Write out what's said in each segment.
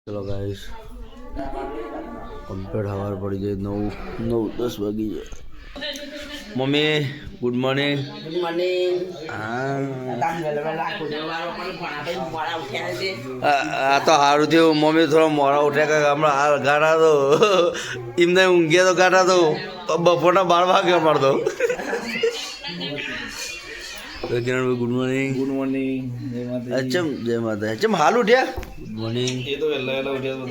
चलो guys complete हवार पड़ी जाए 9:10 वागी जाए। Mummy good morning. Good morning. आ तो हारू थी मम्मी थोड़ा मोड़ा उठे का हमारा गाड़ा दो इमने ऊँघे तो गाड़ा दो बपोना 12 वागे मार दो। तो किरण भाई गुड मॉर्निंग। Good morning. जय माता। जय माता। हाल उठ्या गुड मॉर्निंग। ये तो वेला उठ्या तो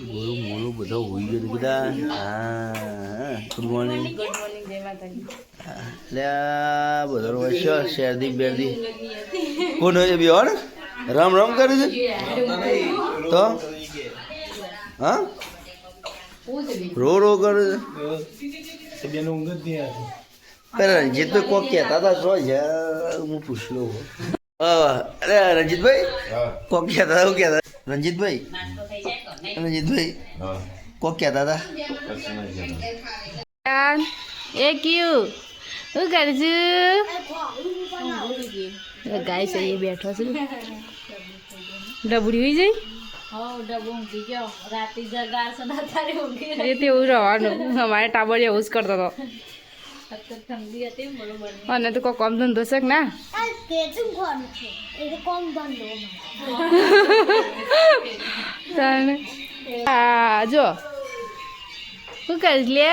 बोलो मोलो બધા હોઈ ગયો કીધા। હા ગુડ મોર્નિંગ। ગુડ મોર્નિંગ જય માતાજી। લે બધા વચ્ચે શેરદી બેરદી કોણ હોય બી હોર રામ રામ કરે છે તો હા રો રો કરે છે બેનો ઊંઘ જ નહીં આવતી। અરે રંજીતભાઈ કોક કહેતા હતા જો હું પૂછ લઉં। અરે રંજીતભાઈ કોક કહેતા હતા શું કહેતા રંજીતભાઈ કોક કહેતા હતા એ ક્યુ શું કરશું ગાય છે એ બેઠો છે ડબડી હોઈ જાય એ તેવું રહેવાનું અમારે ટાબરિયા એવું જ કરતો હતો અને તો કોઈ કામ ધંધો છે કે ના હા જો શું કરીશ લે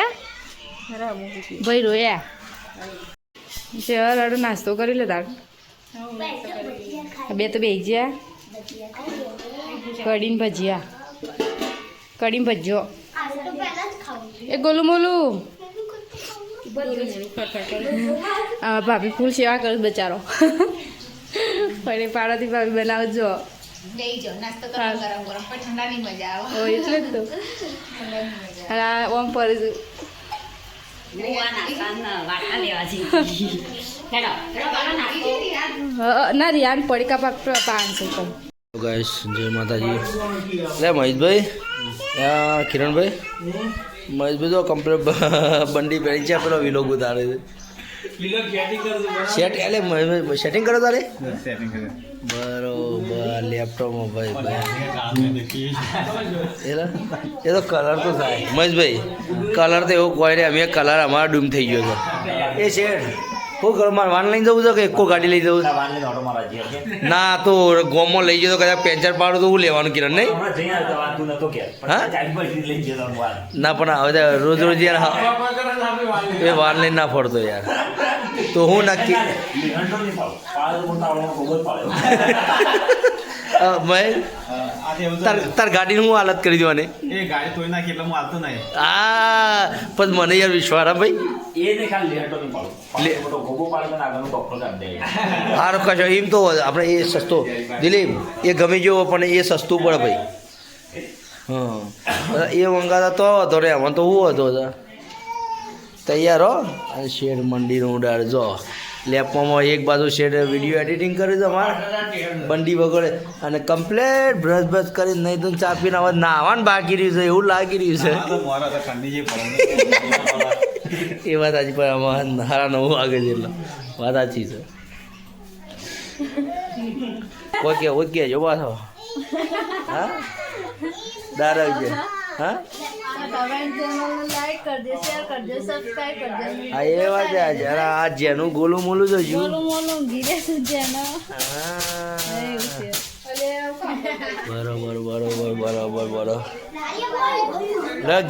ભાઈ રોયા ચાલ હાડો નાસ્તો કરી લે તાર બે તો બેજ્યા કઢીને ભજીયો એ ગોલું મોલું ભાભી ફૂલ સેવા કરું બચારો ફરી પાડોથી ભાભી બનાવજો એટલે જ તો ઓમ પર ના રિયાન પડીકા પાક 500 ગાઈસ જય માતાજી। લે મહેશભાઈ કિરણભાઈ મહેશભાઈ તો કમ્પ્લીટ બંડી પહેરી છે પેલો વિલોગ ઉતારે છે સેટ એટલે મહેશભાઈ સેટિંગ કરો તારે બરોબર લેપટોપમાં ભાઈ એ તો કલર તો થાય મહેશભાઈ કલર તો એવું કોઈ નહીં અમે કલર અમારા ડૂમ થઈ ગયો છે એ શેડ શું કરું મારે વાન લઈને જવું છે કે એકો ગાડી લઈ જવું ના તો ગોમમાં લઈ જતો કદાચ પેન્ચર પાડો તો હું લેવાનું કિરણ નહીં હા ના પણ હવે રોજ રોજ યાર એ વાન લઈને ના ફરતો યાર તો હું નક્કી તાર ગાડીની હું હાલત કરી દેવાની હા પણ મને યાર વિશ્વાસ ભાઈ સારો કશો એમ તો આપણે એ સસ્તો દિલીપ એ ગમે જેવો પણ એ સસ્તું પડે ભાઈ હા એ મંગાતા તો હતો રે આમાં તો હું હતો તૈયાર હો અને શેડ મંડીનું ઉડાડ જો લેપમાં એક બાજુ શેડ વિડીયો એડિટિંગ કરે છે અમારે બંડી વગેરે અને કમ્પ્લેટ બ્રશ બ્રશ કરીને નહીં તો ચા પીને હવે નાવાનું બાકી રહ્યું છે એવું લાગી રહ્યું છે એ વાત સાચી પણ આમાં 9:30 વાગે છે એટલે વાત સાચી છે ઓકે જો પાછો હા દારા છે હા હા એ વાત જરા આ જેનું ગોલું મોલું તો જુ બરોબર બરોબર બરોબર બરોબર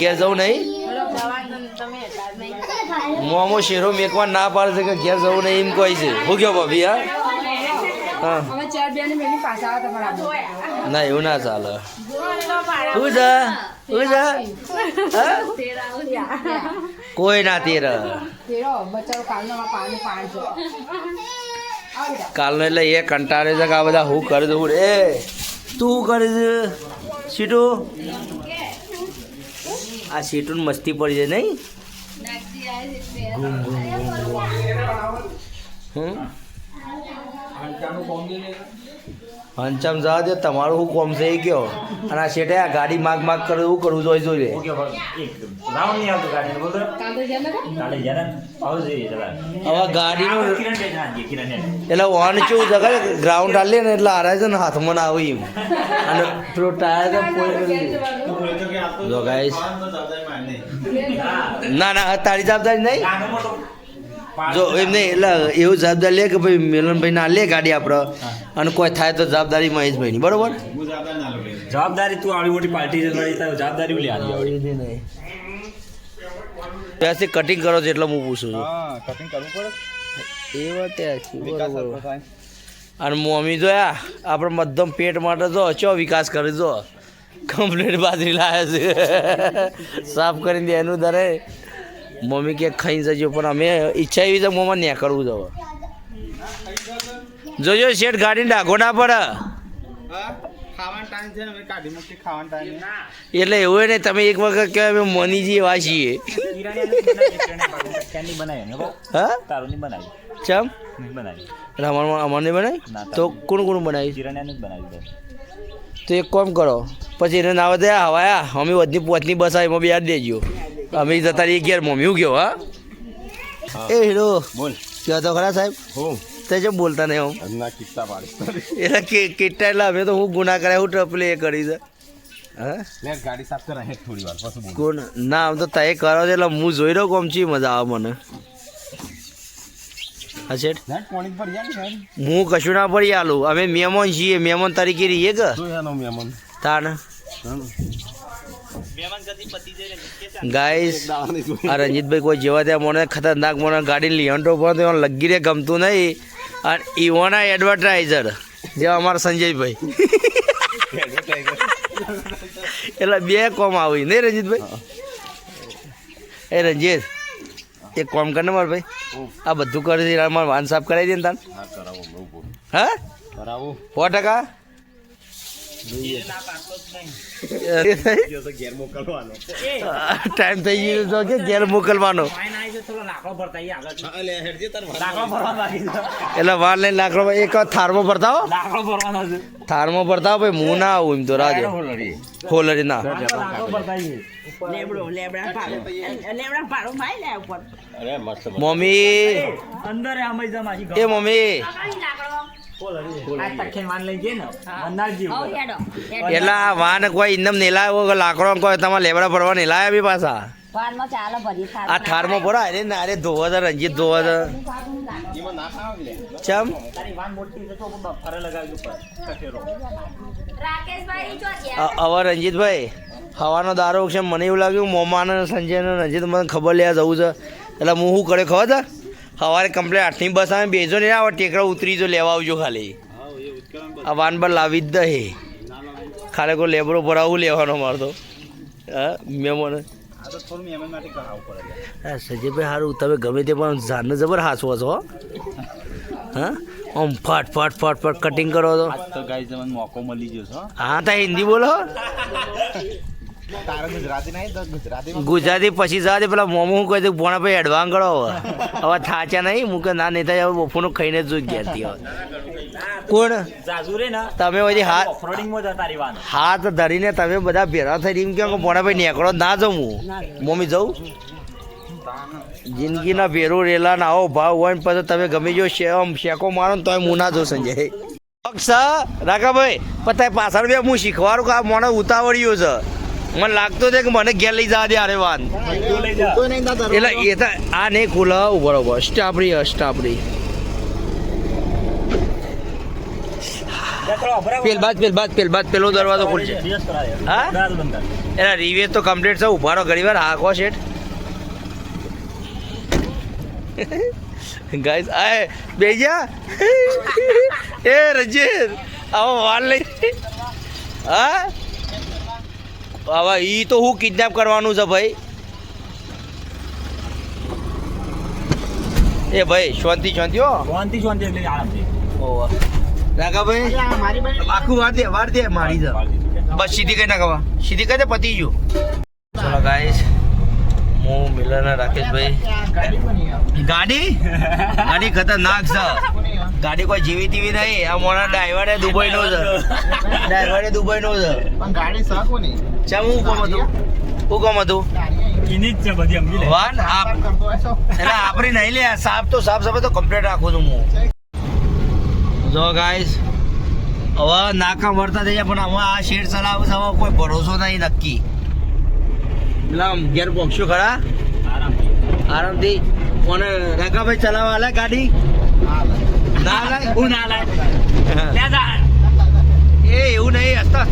ઘેર જવું નહીં મોમો શેરો મેકવા ના પાડે છે કે ઘેર જવું નહીં એમ કહે છે હું ગયો ભાભી હા ના એવું ના ચાલે કોઈ ના તેર કાલનો એટલે એ કંટાળે છે કે આ બધા હું કરી દઉં રે તું કરે છે સીટું આ સીટું મસ્તી પડી જાય નહીં હંચમ જવા દે તમારું શું કોમ છે એ કયો અને આ શેઠે આ ગાડી માગ માગ કરે એવું કરવું જોઈએ જોઈ લે ઓકે એક રાઉન્ડ નહીં આવતો ગાડીનો બોલ કાલે જ્યાં નતા કાલે જરા આવો જોઈએ જરા હવે ગાડીનું કિરણ બે જણા જે કિરણ ને એટલે વાન કેવું છે ખબર ગ્રાઉન્ડ હાલે ને એટલે આરાય છે ને હાથમાં ના આવે એમ અને પેલો ટાયર તો પોઈ કરી દે. જો ગાઈસ ના ના તારી જવાબદારી નહીં નાનો મોટો જો એમ નહીં એટલે એવું જવાબદારી લે કે ભાઈ મિલનભાઈ ના લે ગાડી આપણે અને કોઈ થાય તો જવાબદારી મહેશભાઈની બરોબર જવાબદારી તું આવી મોટી પાર્ટી છે તારી તારી જવાબદારી લે આવી ત્યાંથી કટિંગ કરો છો એટલે હું પૂછું છું હા કટિંગ કરવું પડે એ વાત વિકાસ બરોબર થાય અને મમ્મી જોયા આપણે મધ્યમ પેટ માટે જો ચો વિકાસ કરે જો કમ્પ્લીટ બાજરી લાવે છે સાફ કરીને દે એનું દરે મમ્મી કે ખાઈ જજો પણ અમે ઈચ્છા એવી છે મોમાં ન્યા કરવું જવા જોજો શેઠ ગાડી ડાઘો ના પડે ખાવાનો ટાઈમ છે ને કાઢી મૂકી ખાવાનો ટાઈમ એટલે એવું નહીં તમે એક વખત કહેવાય અમે મનીજી એવા છીએ કેની બનાવી ને હા તારું નહીં બનાવી ચમ નહીં બનાવી એટલે અમારને બનાવી ના, તો કોણ કોણ બનાવી કિરણ્યાને જ બનાવી દે તો એક કામ કરો પછી એને નાવા દે હવાયા અમે વધની પોચની બસ આવી એમાં યાદ દેજો અમે જતા રહીએ ઘેર મમ્મી હું કેવું હા એ હીરો બોલ કહો તો ખરા સાહેબ હું તે જેમ બોલતા નહીં હું ના કિસ્સા પાડી એટલે કેટલા એટલે અમે તો હું ગુના કર્યા હું ટપલી એ કરી છે હા લે ગાડી સાફ કરા હે થોડી વાર પછી બોલ કોણ ના આમ તો તય કરો છો એટલે હું જોઈ રહ્યો કોમચી મજા આવે મને હા શેઠ નેટ પોણી પર યાર ને હું કશું ના પડી આલું અમે મહેમાન છીએ મહેમાન તરીકે રહીએ કે તો એનો મેમન તાણ ગાઈસ આ રંજીતભાઈ કોઈ જેવા ત્યાં મને ખતરનાક મને ગાડી લીહંટો પણ તો લગી રે ગમતું નહીં અને ઈવોના એડવર્ટાઇઝર જેવા અમારા સંજયભાઈ એટલે બે કોમ આવી નહીં રંજીતભાઈ એ રંજીત એક કોમ કર ને મારે ભાઈ આ બધું કરે છે મારે વાન સાફ કરાવી દે ને તાન હા કરાવો 100%. ઘેર મોકલવાનો ટાઈમ થઈ ગયો તો કે ઘેર મોકલવાનો લાકડો ભરતા આગળ લાકડો ભરવા બાકી એટલે વાર લઈને લાકડો એક થારમાં ભરતા હો લાકડો ભરવાનો છે થારમાં ભરતા હો ભાઈ હું ના આવું એમ તો રાજો હોલરી ના લાકડો ભરતા અરે મસ્ત મમ્મી અંદર આમ જ માસી એ મમ્મી આ તખે માન લઈ જઈએ ને મંદાર જીવ એટલે આ વાન કોઈ ઇન્દમ નેલાયો કે લાકડો કોઈ તમારે લેબડા ભરવા નેલાયા બી પાછા આ થારમાં ભરા અરે ના અરે ધોવા તો રંજીત ધોવા તો ચમ તારી વાન મોટી છે તો ફરે લગાવજો પર કઠેરો હવે રંજીતભાઈ હવાનો દારો છે મને એવું લાગ્યું મોમાને સંજય ને રંજીત મને ખબર લેવા જવું છે એટલે હું શું કરે ખબર છે સવારે કમ્પ્લેટ 8ની બસ આવે બેસો ને આવે ટેકરા ઉતરી જો લેવા આવજો ખાલી આ વાન પર લાવી જ દે ખાલી કોઈ લેબરો ભરાવું લેવાનો મારતો હા મેમોને આ તો થોડું મેમન માટે કરાવવું પડે હા સંજયભાઈ સારું તમે ગમે તે પણ જાનને જબર હાસવો છો હા આમ ફાટ ફાટ ફાટ ફાટ કટિંગ કરો તો આજ તો ગાઈસ તમને મોકો મળી ગયો છે હા તો હિન્દી બોલો તારે ગુજરાતી નહીં તો ગુજરાતી ગુજરાતી પછી જવા પેલા મોમો હું કહી દઉં ભોણા ભાઈ એડવાન્સ કરો હવે થાચા નહીં હું કે ના નહીં થાય હવે બપોરનું ખાઈને જ જોઈ ગયા હતી કોણ જાજુ રે ને તમે પછી હાથ ઓફરોડિંગ માં જતા તારી વાન હાથ ધરીને તમે બધા ભેરા થઈ એમ કે ભોણા ભાઈ નીકળો ના જાઉં હું મમ્મી જઉં જિંદગીના ભેરો રેલા ના આવો ભાવ હોય ને પછી તમે ગમે જો શેકો મારો ને તો હું ના જાઉં સંજય રાકાભાઈ પણ પાછળ બે હું શીખવાડું કે આ મને ઉતાવળ્યું છે મને લાગતો છે કે મને ઘેર લઈ જવા દે અરે વાન એટલે એ તો આ નહીં ખુલે બરોબર સ્ટાપડી પેલો દરવાજો ખુલશે હા એના રિવેજ તો કમ્પ્લીટ છે ઉભારો ઘણી વાર હાકો શેઠ ગાઈસ આય બેજા એ રંજીત આવો વાલ લઈ હા હવે ઈ તો હું કિડનેપ કરવાનું છે ભાઈ એ ભાઈ શાંતિ હો શાંતિ એટલે આરામથી ઓવા રાકાભાઈ આખું વાર દે મારી છે બસ સીધી કઈ ના કવા સીધી કઈ પતી ગયું ચલો ગાઈસ હું મિલન રાકેશભાઈ. ગાડી ખતરનાક છે. ગાડી કોઈ જીવી ટીવી નહીં. આ મોના ડ્રાઈવરે દુબઈનો છે. પણ ગાડી સાકો નહીં ચમ હું કોમ હતું એની જ છે બધી સમજી લે. વાન આપ કરતો હોય છો એટલે આપણી નહીં લે. સાફ સફાઈ તો કમ્પ્લીટ રાખું છું હું. જો ગાઈસ હવે નાકા વળતા થઈ જાય પણ હવે આ શેડ ચલાવું છે. હવે કોઈ ભરોસો નહીં નક્કી. પેલા ઘેર પહોંચશું ખરા આરામથી. કોને રકાભાઈ ચલાવવા આલે ગાડી ના લાય હું ના લાય એ એવું નહીં. હસતા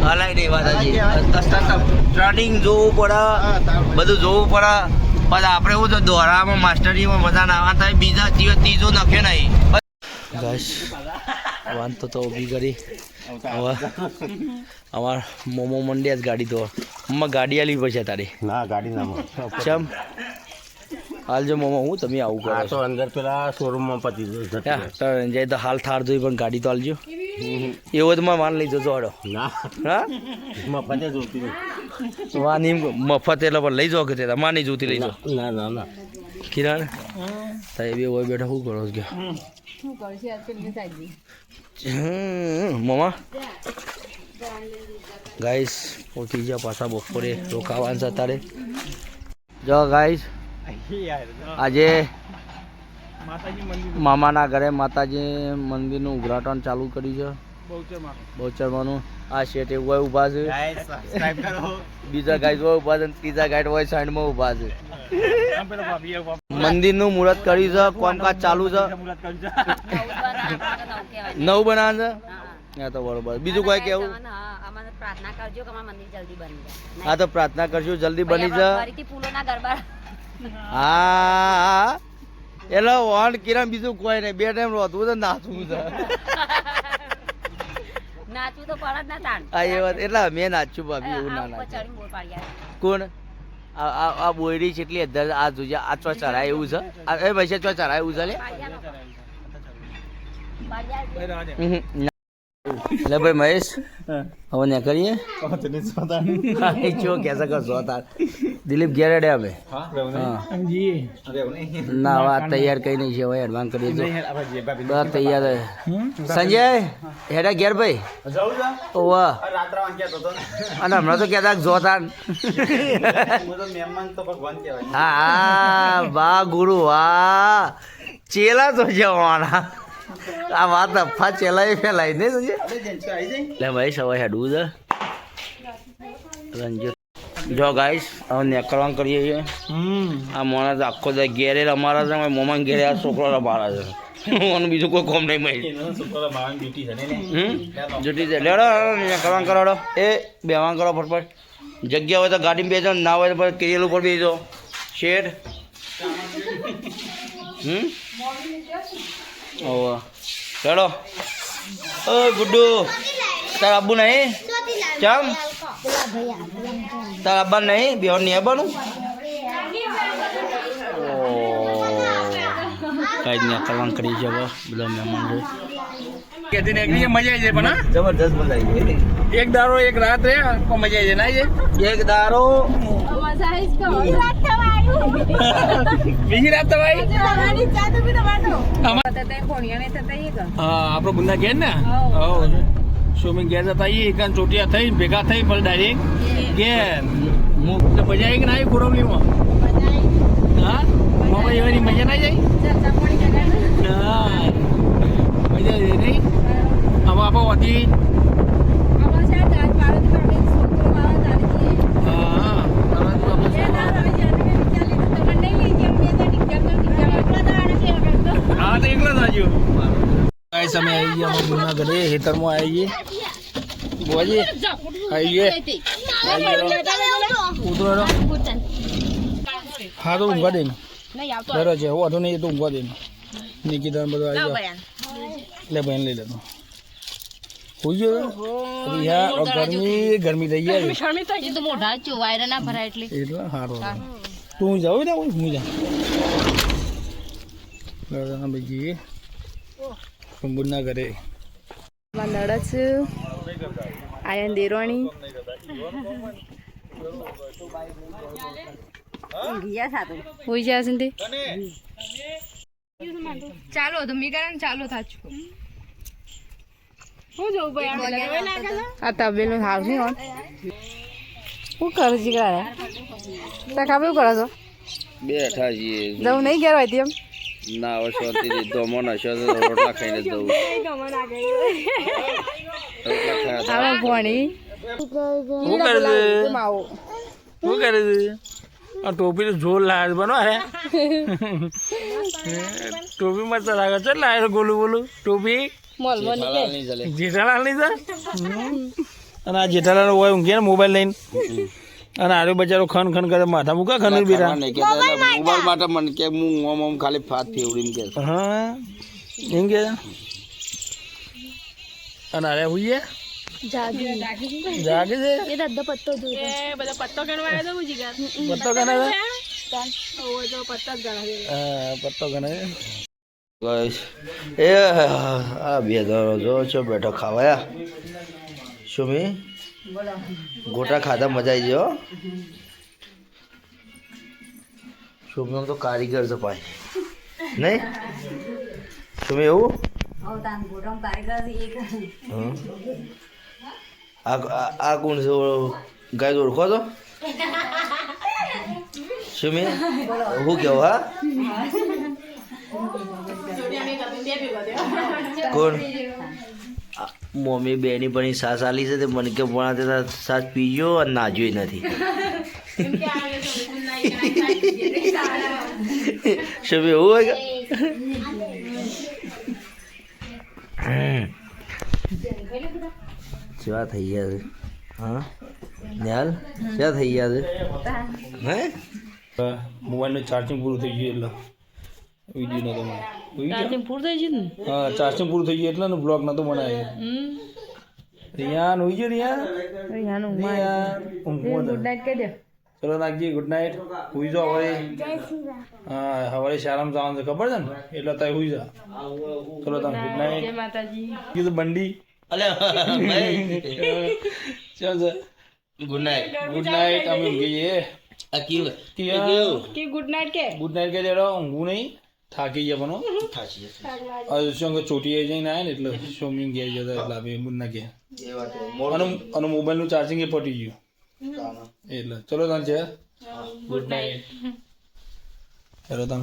હલાય નહીં વાત હજી. હસતા સ્ટાર્ટિંગ જોવું પડે, બધું જોવું પડે. પછી આપણે એવું તો દોરામાં માસ્ટરીમાં બધા નાવા થાય. બીજા ત્રીજો નખે નહીં. બસ વાંધો તો ઊભી કરી. હવે અમાર મોમો મંડ્યા જ ગાડી તો ગાડી આલી પછી તારી ના ગાડી ના ચમ હાલજો મોમો હું તમે આવું કરો તો અંદર પેલા શોરૂમમાં પતી જાય તો હાલ થાર જોઈ પણ ગાડી તો હાલજો. એવો તો માન લઈ જજો હડો. ના હા મફતે જોતી વાની મફત એટલે પણ લઈ જાઓ કે તે માર નહીં જોતી લઈ જાઓ. ના ના ના કિરણ તારી બે હોય બેઠા શું કરો છો મોમા ગાઈસ પહોંચી ગયા પાછા બપોરે રોકાવાનું છે અત્યારે. જો ગાઈસ આજે મામાના ઘરે માતાજી મંદિરનું ઉદ્ઘાટન ચાલુ કર્યું છે. બહુચરમાનું આ શેઠ એવું હોય ઊભા છે. બીજા ગાઈડ હોય ઊભા છે, ત્રીજા ગાઈડ હોય સાઈડમાં ઊભા છે. મંદિરનું મુહૂર્ત કર્યું છે, કામકાજ ચાલુ છે. નવું બનાવે છે હા તો બરોબર. બીજું કોઈ કેવું? હા તો પ્રાર્થના કરશું જલ્દી બની જાય. હા એટલે વોન કિરણ બીજું કોઈ નહીં. 2 ટાઈમ રોધવું છે નાચવું છે. હા એ વાત એટલે મેં નાચ્યું ભાભી એવું ના નાચ્યું. કોણ આ બોયડી છે એટલી આ જોજે આ ચો ચરાય એવું છે. એ પૈસા ચો ચરાય એવું છે લે. એટલે ભાઈ મહેશ હવે ને કરીએ ચો કેસા કરશો તાર દિલીપ ઘેર હેડે અમે ના વાત તૈયાર કઈ નહીં છે હવે એડવાન્સ કરી દો બસ તૈયાર સંજય હેડા ઘેર ભાઈ વાહ અને હમણાં તો કહેતા જોતા હા હા વાહ ગુરુ વાહ ચેલા તો જવાના આ વાત અફા ચેલાય ફેલાય ને એટલે ભાઈ સવાય હેડવું છે રંજો. જો ગાઈસ હવે નીકળવાનું કરીએ છીએ. આ મોણા તો આખો દે ઘેરે રમારા છે. મોમાં ઘેરે આ છોકરો રમારા છે. મને બીજું કોઈ કોમ નહીં મળી જુટી છે. લેડો નીકળવાનું કરો. એ બેવાન કરો ફટફટ. જગ્યા હોય તો ગાડીમાં બેસો, ના હોય તો પછી કેરિયલ ઉપર બેસો. શેઠ ઓહ ચલો. ઓ ગુડ્ડુ તાર આબુ નહીં ચમ તાર આબા નહીં બેહર નહીં આવવાનું. કઈ જ નહીં કરવાનું કરી છે બધા મહેમાન છે. મજા આવી જાય પણ જબરદસ્ત બંધાઈ ગઈ. એક દારો એક રાત રે તો મજા આવી જાય ને. એક દારો બીજી રાત તો ભાઈ આપણો ગુંદા ઘેર ને સ્વિમિંગ ઘેર જતા આવીએ ચોટિયા થઈ ભેગા થઈ પછી ડાયરેક્ટ ઘેર મજા આવી કે ના આવી કોરવલીમાં? હા મામા એવાની મજા ના જાય. હા મજા આવી નહીં. હવે આપણે વધી હા તો એકલા જ આજુ ગાઈસ અમે આવી ગયા અમારા ગુના ઘરે ખેતરમાં આવી ગઈએ. બોજી આવી ગયે ઉતરો. હા તો ઊંઘવા દે ને બરો છે વાંધો નહીં તો ઊંઘવા દે ને. નિકિતા બધું આવી ગયા એટલે બહેન લઈ લેતો. હોઈ ગયો ગરમી થઈ ગઈ એટલે સારું. તું જાવ ને હું જા બીજી ના ઘરે નડસ આયન દેરોણી હોઈ જાય છે ચાલો તો મી કારણ ચાલો થાચું હું જવું ભાઈ આ તબેલો હાવ નહીં હોત શું કરું જીગરા તા કાબુ કરો છો બેઠા છીએ જવું નહીં ઘેર હોય એમ ના હવે શાંતિથી ધોમો નશો તો રોટલા ખાઈને જ જવું આવે પાણી શું કરે છે શું કરે છે આ ટોપી તો જોર લાગે બનો અરે ટોપી મસ્ત લાગે છે લાગે ગોલું બોલું ટોપી જેઠાલાલ ની સર અને આ જેઠાલાલ હોય ઊંઘે ને મોબાઈલ લઈને અને આરો બચારો ખન ખન કરે માથા મૂકા ખન બેટા મોબાઈલ માટે મને કે હું ઓમ ખાલી ફાત ફેવડી કે હા એમ કે અને અરે હુઈએ જાગે છે એ દાદા પત્તો જોઈ બધા પત્તો ગણવા આવ્યા તો જીગર પત્તો ગણે જો પત્તો ગણે પત્તો ગણે એ આ બે દરો જો છો બેઠો ખાવાયા સુમી ગોટા ખાધા મજા આવી ગયો સુમી આમ તો કારીગર છે પાછી નહીં સુમી એવું આ કોણ છે ગાય ઓળખો છો સુમી હું કેવું હા કોણ મમ્મી બેની પણ સાસ આલી છે તે મને કે ભણા સાસ પીજો અને નાજ્યો નથી શું એવું હોય કે કેવા થઈ ગયા છે હા ન્યાલ ક્યાં થઈ ગયા છે હે મોબાઈલનું ચાર્જિંગ પૂરું થઈ ગયું એટલે વિડીયો નતો ચાર્જિંગ પૂરું થઈ ગયું ને હા ચાર્જિંગ પૂરું થઈ ગયું એટલે ને બ્લોગ નતો બનાવ્યો રિયાન હોઈ ગયો રિયાન ગુડ નાઇટ કહી દે ચલો નાખજી ગુડ નાઇટ હુઈ જાઓ હવે હા સવારે શાળામાં જવાનું છે ખબર છે ને એટલે તાય હુઈ જા ચલો તમે ગુડ નાઇટ જય માતાજી કીધું તો બંડી અલે ચાલ છે ગુડ નાઇટ ગુડ નાઇટ અમે ઊંઘીએ આ કેવું કે ગુડ નાઇટ કે ગુડ નાઇટ કે જરા ઊંઘું નહીં થાકી ગયા પણ થાશી શું કે ચોટી જઈને આવ્યા ને એટલે સ્વિમિંગ ગયા જતા એટલે આપણે મુન્ના ગયા એ વાત અને મોબાઈલનું ચાર્જિંગ એ પટી ગયું એટલે ચલો તાન છે ગુડ નાઇટ ચલો તાન